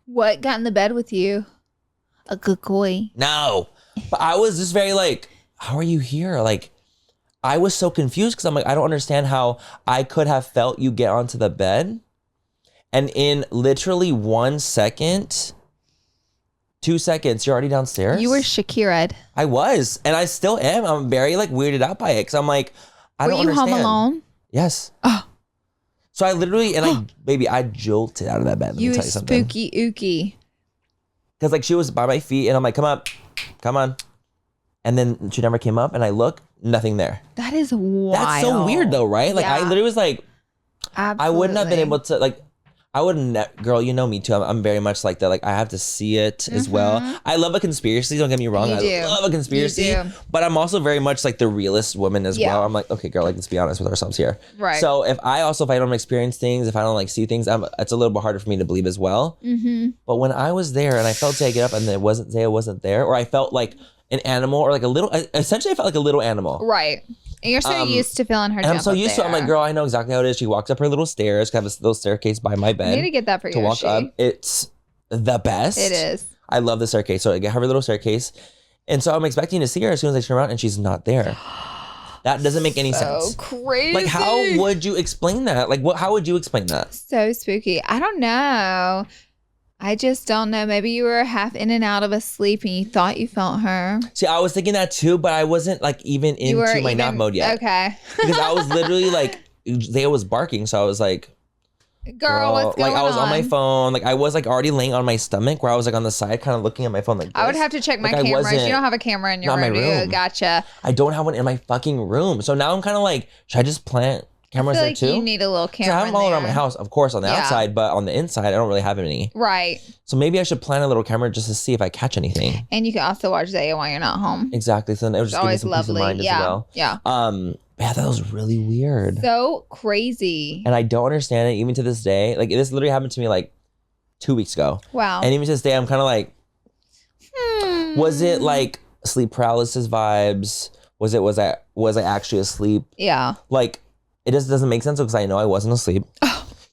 what got in the bed with you? A good boy. no. But I was just very like, how are you here? Like, I was so confused because I'm like, I don't understand how I could have felt you get onto the bed. And in literally 1 second, 2 seconds, you're already downstairs. You were Shakira'd. I was. And I still am. I'm very like weirded out by it because I'm like, I don't understand. Were you home alone? Yes. Oh. So I literally, and I jolted out of that bed. Let me tell you something. Spooky ooky. Because like she was by my feet and I'm like, come up, come on. And then she never came up and I look, nothing there. That is wild. That's so weird though, right? Like I literally was like, absolutely. I wouldn't have been able to like, I wouldn't, girl, you know me too. I'm very much like that. Like I have to see it as well. I love a conspiracy. Don't get me wrong. I love a conspiracy, but I'm also very much like the realist woman as well. I'm like, okay, girl, like let's be honest with ourselves here. Right. So if I don't experience things, if I don't like see things, it's a little bit harder for me to believe as well. But when I was there and I felt Zaya get up and then Zaya wasn't there, or I felt like an animal or like a little, essentially I felt like a little animal. Right. And you're so used to feeling her. And I'm so used to it. I'm like, girl, I know exactly how it is. She walks up her little stairs. I have a little staircase by my bed. You need to get that for to walk up. It's the best. It is. I love the staircase. So I get her little staircase. And so I'm expecting to see her as soon as I turn around and she's not there. That doesn't make any sense. So crazy. Like, how would you explain that? Like, how would you explain that? So spooky. I don't know. I just don't know. Maybe you were half in and out of a sleep and you thought you felt her. See, I was thinking that too, but I wasn't like even into my nap mode yet. Okay. Because I was literally like, Zaya was barking. So I was like, girl, what's going on? Like I was on my phone. Like I was like already laying on my stomach where I was like on the side kind of looking at my phone like this. I would have to check my cameras. You don't have a camera in your room, do you? Gotcha. I don't have one in my fucking room. So now I'm kind of like, should I just plant cameras there too? You need a little camera. I have them all around my house, of course, on the outside, but on the inside, I don't really have any. Right. So maybe I should plant a little camera just to see if I catch anything. And you can also watch Zaya while you're not home. Exactly. So then it would just give me some peace of mind as well. Yeah. Yeah, that was really weird. So crazy. And I don't understand it even to this day. Like this literally happened to me like 2 weeks ago. Wow. And even to this day, I'm kind of like, was it like sleep paralysis vibes? Was I actually asleep? Yeah. Like, it just doesn't make sense because I know I wasn't asleep.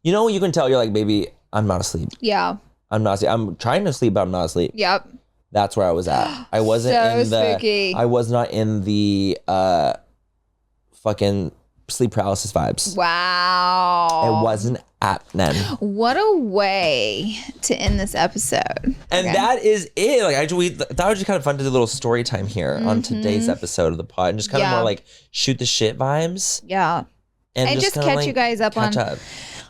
You know, you can tell you're like, baby, I'm not asleep. Yeah. I'm not asleep. I'm trying to sleep, but I'm not asleep. Yep. That's where I was at. I wasn't spooky. I was not in the fucking sleep paralysis vibes. Wow. It wasn't happening. What a way to end this episode. And that is it. Like that was just kind of fun to do a little story time here on today's episode of the pod and just kind of more like shoot the shit vibes. Yeah. And just catch you guys up on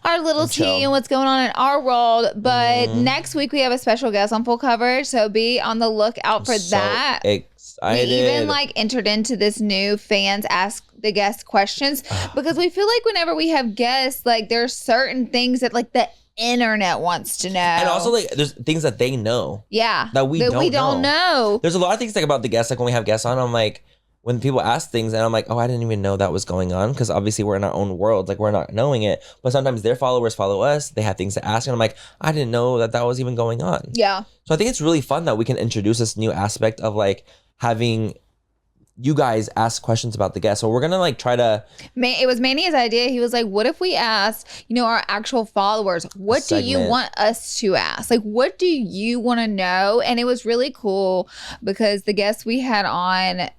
our little tea and what's going on in our world. But next week we have a special guest on Full Coverage, so be on the lookout for that. Excited. We even like entered into this new fans ask the guest questions because we feel like whenever we have guests, like there's certain things that like the internet wants to know, and also like there's things that they know. Yeah, that we don't know. There's a lot of things like about the guests. Like when we have guests on, I'm like. When people ask things and I'm like, oh, I didn't even know that was going on because obviously we're in our own world, like we're not knowing it. But sometimes their followers follow us. They have things to ask. And I'm like, I didn't know that was even going on. Yeah. So I think it's really fun that we can introduce this new aspect of like having you guys ask questions about the guests. So we're going to like try to. It was Manny's idea. He was like, what if we ask, our actual followers, what do you want us to ask? Like, what do you want to know? And it was really cool because the guests we had on,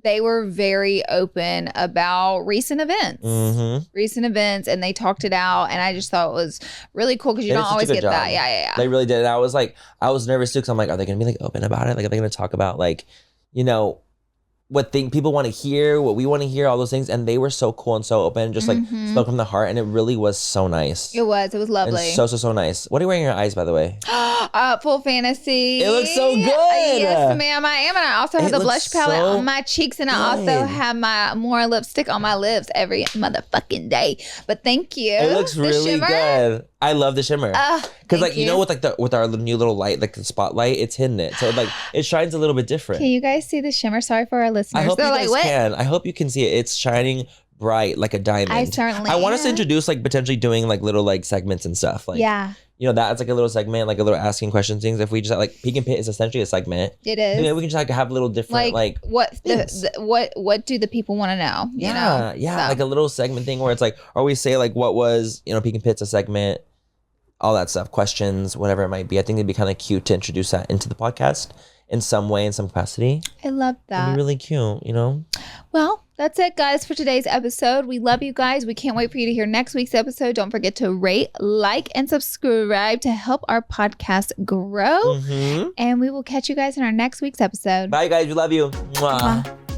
they were very open about recent events, and they talked it out. And I just thought it was really cool because you don't always get that. Yeah. They really did. And I was nervous too because I'm like, are they going to be like open about it? Like, are they going to talk about like, what people want to hear, what we want to hear, all those things. And they were so cool and so open, just like spoke from the heart. And it really was so nice. It was lovely. And so nice. What are you wearing in your eyes, by the way? Full Fantasy. It looks so good. Yes, ma'am, I am. And I also have the blush palette so on my cheeks. And I also have my more lipstick on my lips every motherfucking day. But thank you. It looks really good. I love the shimmer. Because like, you know, with our new little light, like the spotlight, it's hidden it. So like it shines a little bit different. Can you guys see the shimmer? Sorry for our listeners. I hope you guys can. I hope you can see it. It's shining bright like a diamond. I certainly I want us to introduce like potentially doing like little like segments and stuff. Like, you know, that's like a little segment, like a little asking questions things. If we just like Peek and Pit is essentially a segment. It is. You know, we can just like have little different like what what do the people want to know? You know? So. Like a little segment thing where it's like, or we say like what was, you know, Peek and Pit's a segment, all that stuff, questions, whatever it might be. I think it'd be kind of cute to introduce that into the podcast in some way, in some capacity. I love that. It'd be really cute, you know? Well, that's it, guys, for today's episode. We love you guys. We can't wait for you to hear next week's episode. Don't forget to rate, like, and subscribe to help our podcast grow. And we will catch you guys in our next week's episode. Bye, guys. We love you. Mwah.